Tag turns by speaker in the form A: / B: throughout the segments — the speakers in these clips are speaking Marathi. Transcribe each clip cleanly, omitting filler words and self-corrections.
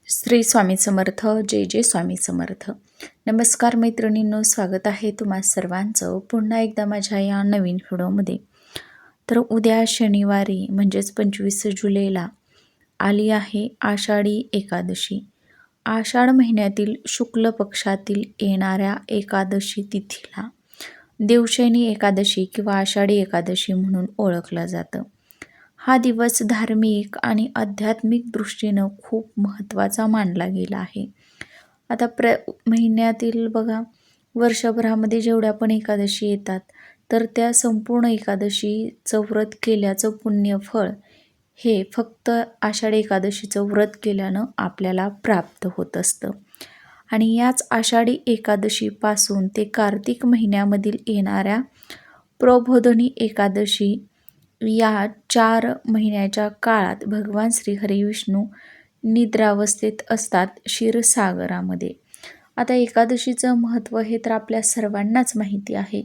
A: श्री स्वामी समर्थ. जय जय स्वामी समर्थ. नमस्कार मैत्रिणींनो, स्वागत आहे तुम्हा सर्वांचं पुन्हा एकदा माझ्या या नवीन व्हिडिओमध्ये. तर उद्या शनिवारी म्हणजेच 25 जुलैला आली आहे आषाढी एकादशी. आषाढ महिन्यातील शुक्ल पक्षातील येणाऱ्या एकादशी तिथीला देवशयनी एकादशी किंवा आषाढी एकादशी म्हणून ओळखलं जातं. हा दिवस धार्मिक आणि आध्यात्मिक दृष्टीनं खूप महत्त्वाचा मानला गेला आहे. आता महिन्यातील बघा, वर्षभरामध्ये जेवढ्या पण एकादशी येतात तर त्या संपूर्ण एकादशीचं व्रत केल्याचं पुण्यफळ हे फक्त आषाढी एकादशीचं व्रत केल्यानं आपल्याला प्राप्त होत असतं. आणि याच आषाढी एकादशीपासून ते कार्तिक महिन्यामधील येणाऱ्या प्रबोधिनी एकादशी या 4 महिन्याच्या काळात भगवान श्री हरी विष्णू निद्रावस्थेत असतात क्षीरसागरामध्ये. आता एकादशीचं महत्त्व हे तर आपल्या सर्वांनाच माहिती आहे.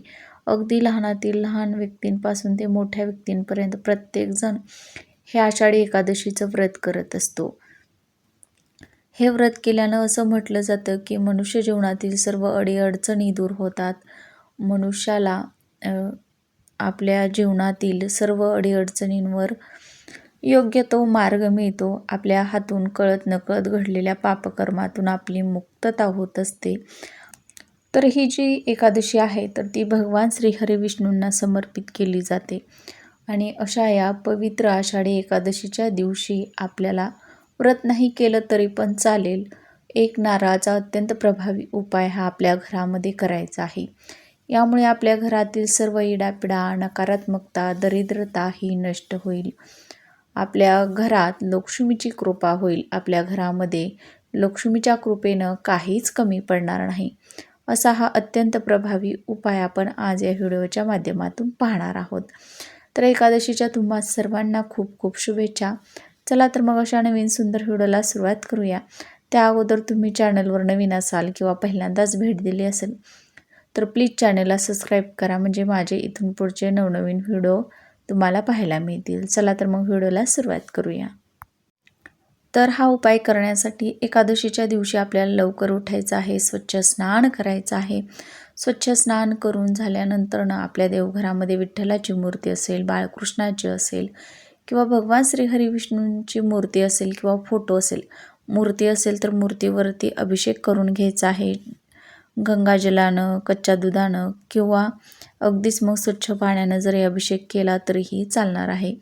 A: अगदी लहानातील लहान व्यक्तींपासून ते मोठ्या व्यक्तींपर्यंत प्रत्येकजण हे आषाढी एकादशीचं व्रत करत असतो. हे व्रत केल्यानं असं म्हटलं जातं की मनुष्य जीवनातील सर्व अडीअडचणी दूर होतात. मनुष्याला आपल्या जीवनातील सर्व अडीअडचणींवर योग्य तो मार्ग मिळतो. आपल्या हातून कळत नकळत घडलेल्या पापकर्मातून आपली मुक्तता होत असते. तर ही जी एकादशी आहे तर ती भगवान श्री हरी विष्णूंना समर्पित केली जाते. आणि अशा या पवित्र आषाढी एकादशीच्या दिवशी आपल्याला व्रत नाही केलं तरी पण चालेल. एक नारळाचा अत्यंत प्रभावी उपाय हा आपल्या घरामध्ये करायचा आहे. यामुळे आपल्या घरातील सर्व इडापिडा, नकारात्मकता, दरिद्रता ही नष्ट होईल. आपल्या घरात लक्ष्मीची कृपा होईल. आपल्या घरामध्ये लक्ष्मीच्या कृपेनं काहीच कमी पडणार नाही. असा हा अत्यंत प्रभावी उपाय आपण आज या व्हिडिओच्या माध्यमातून पाहणार आहोत. तर एकादशीच्या तुम्हा सर्वांना खूप खूप शुभेच्छा. चला तर मग अशा नवीन सुंदर व्हिडिओला सुरुवात करूया. त्या अगोदर तुम्ही चॅनलवर नवीन असाल किंवा पहिल्यांदाच भेट दिली असेल तर प्लीज चॅनलला सबस्क्राईब करा, म्हणजे माझे इथून पुढचे नवनवीन व्हिडिओ तुम्हाला पाहायला मिळतील. चला तर मग व्हिडिओला सुरुवात करूया. तर हा उपाय करण्यासाठी एकादशीच्या दिवशी आपल्याला लवकर उठायचं आहे, स्वच्छ स्नान करायचं आहे. स्वच्छ स्नान करून झाल्यानंतर आपल्या देवघरामध्ये विठ्ठलाची मूर्ती असेल, बाळकृष्णाची असेल किंवा भगवान श्री हरी विष्णूंची मूर्ती असेल किंवा फोटो असेल, मूर्ती असेल तर मूर्तीवरती अभिषेक करून घ्यायचा आहे. गंगाजलानं, कच्च्या दुधानं किंवा अगदीच मग स्वच्छ पाण्यानं जरी अभिषेक केला तरीही चालणार आहे.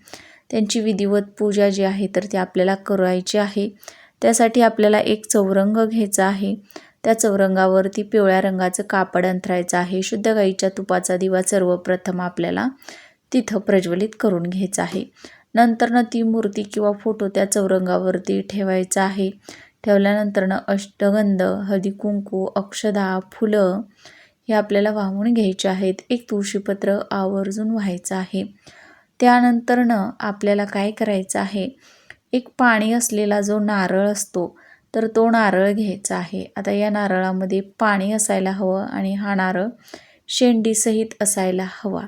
A: त्यांची विधिवत पूजा जी आहे तर ती आपल्याला करायची आहे. त्यासाठी आपल्याला एक चौरंग घ्यायचा आहे. त्या चौरंगावरती पिवळ्या रंगाचं कापड अंथरायचं आहे. शुद्ध गाईच्या तुपाचा दिवा सर्वप्रथम आपल्याला तिथं प्रज्वलित करून घ्यायचा आहे. नंतरनं ती मूर्ती किंवा फोटो त्या चौरंगावरती ठेवायचा आहे. ठेवल्यानंतरनं अष्टगंध, हळदी कुंकू, अक्षदा, फुलं हे आपल्याला वाहून घ्यायचे आहेत. एक तुळशीपत्र आवर्जून व्हायचं आहे. त्यानंतरनं आपल्याला काय करायचं आहे, एक पाणी असलेला जो नारळ असतो तर तो नारळ घ्यायचा आहे. आता या नारळामध्ये पाणी असायला हवं आणि हा नारळ शेंडीसहित असायला हवा.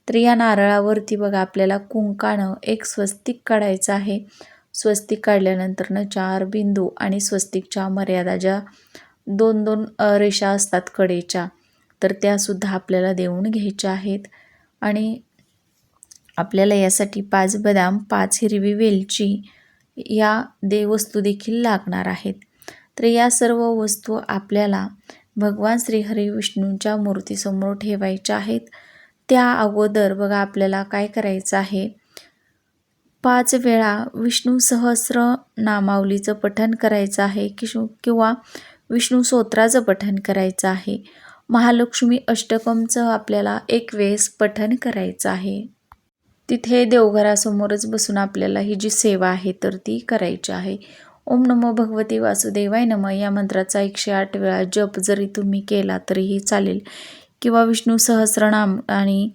A: तर या नारळावरती बघा आपल्याला कुंकानं एक स्वस्तिक काढायचं आहे. स्वस्तिक काढल्यानंतरनं 4 बिंदू आणि स्वस्तिकच्या मर्यादा ज्या 2-2 रेषा असतात कडेच्या तर त्यासुद्धा आपल्याला देऊन घ्यायच्या आहेत. आणि आपल्याला यासाठी 5 बदाम, 5 हिरवी वेलची या वस्तू देखील लागणार आहेत. तर या सर्व वस्तू आपल्याला भगवान श्री हरी विष्णूंच्या मूर्तीसमोर ठेवायच्या आहेत. त्या अगोदर बघा आपल्याला काय करायचं आहे, 5 वेळा विष्णू सहस्र नामावलीचं पठण करायचं आहे किंवा विष्णू स्तोत्राचं पठण करायचं आहे. महालक्ष्मी अष्टकमचं आपल्याला एक वेळेस पठण करायचं आहे. तिथे देवघरासमोरच बसून आपल्याला ही जी सेवा आहे तर ती करायची आहे. ओम नमो भगवते वासुदेवाय नमः या मंत्राचा 108 वेळा जप जरी तुम्ही केला तरीही चालेल किंवा विष्णू सहस्रनाम आणि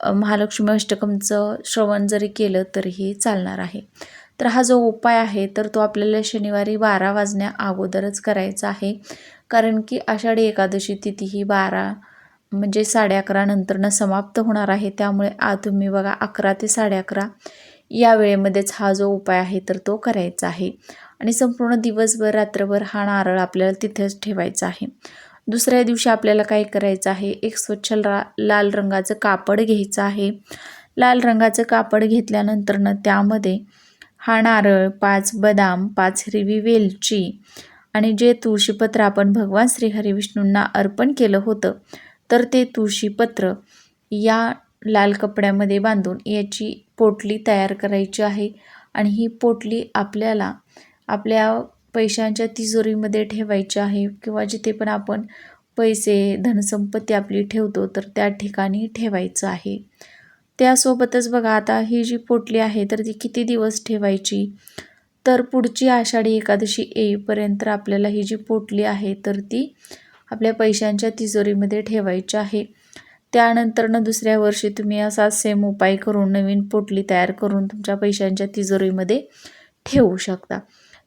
A: महालक्ष्मी अष्टकमचं श्रवण जरी केलं तरीही चालणार आहे. तर हा जो उपाय आहे तर तो आपल्याला शनिवारी 12 वाजण्या अगोदरच करायचा आहे. कारण की आषाढी एकादशी तिथी ही 12 म्हणजे 11:30 नंतरनं समाप्त होणार आहे. त्यामुळे तुम्ही बघा 11 ते 11:30 या वेळेमध्येच हा जो उपाय आहे तर तो करायचा आहे. आणि संपूर्ण दिवसभर रात्रभर हा नारळ आपल्याला तिथेच ठेवायचा आहे. दुसऱ्या दिवशी आपल्याला काय करायचं आहे, एक स्वच्छ लाल रंगाचं कापड घ्यायचं आहे. लाल रंगाचं कापड घेतल्यानंतर त्यामध्ये हा नारळ, 5 बदाम, 5 हिरवी वेलची आणि जे तुळशीपत्र आपण भगवान श्री हरिविष्णूंना अर्पण केलं होतं, तर ते तुळशीपत्र या लाल कपड्यामध्ये बांधून याची पोटली तयार करायची आहे. आणि ही पोटली आपल्याला आपल्या पैशांच्या तिजोरीमध्ये ठेवायची आहे किंवा जिथे पण आपण पैसे, धनसंपत्ती आपली ठेवतो तर त्या ठिकाणी ठेवायचं आहे. त्यासोबतच बघा, आता ही जी पोटली आहे तर ती किती दिवस ठेवायची, तर पुढची आषाढी एकादशी येईपर्यंत आपल्याला ही जी पोटली आहे तर ती आपल्या पैशांच्या तिजोरीमध्ये ठेवायची आहे. त्यानंतर दुसऱ्या वर्षी तुम्ही असा सेम उपाय करून नवीन पोटली तयार करून तुमच्या पैशांच्या तिजोरीमध्ये ठेवू शकता.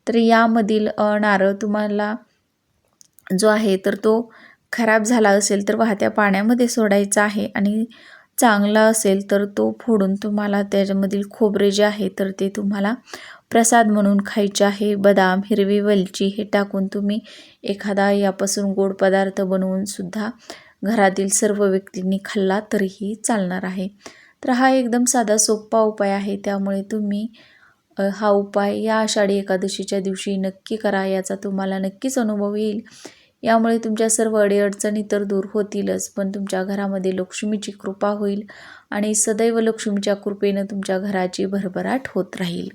A: तर यामधील नारळ तुम्हाला जो आहे तर तो खराब झाला असेल तर वाहत्या पाण्यामध्ये सोडायचा आहे आणि चांगला असेल तर तो फोडून तुम्हाला त्याच्यामधील खोबरे जे आहे तर ते तुम्हाला प्रसाद म्हणून खायचे आहे. बदाम, हिरवी वेलची हे टाकून तुम्ही एखादा यापासून गोड पदार्थ बनवून सुद्धा घरातील सर्व व्यक्तींनी खाल्ला तरीही चालणार आहे. तर हा एकदम साधा सोपा उपाय आहे, त्यामुळे तुम्ही हा उपाय या आषाढी एकादशीच्या दिवशी नक्की करा. याचा तुम्हाला नक्कीच अनुभव येईल. यामुळे तुमच्या सर्व अडीअडचणी तर दूर होतीलच, पण तुमच्या घरामध्ये लक्ष्मीची कृपा होईल आणि सदैव लक्ष्मीच्या कृपेनं तुमच्या घराची भरभराट होत राहील.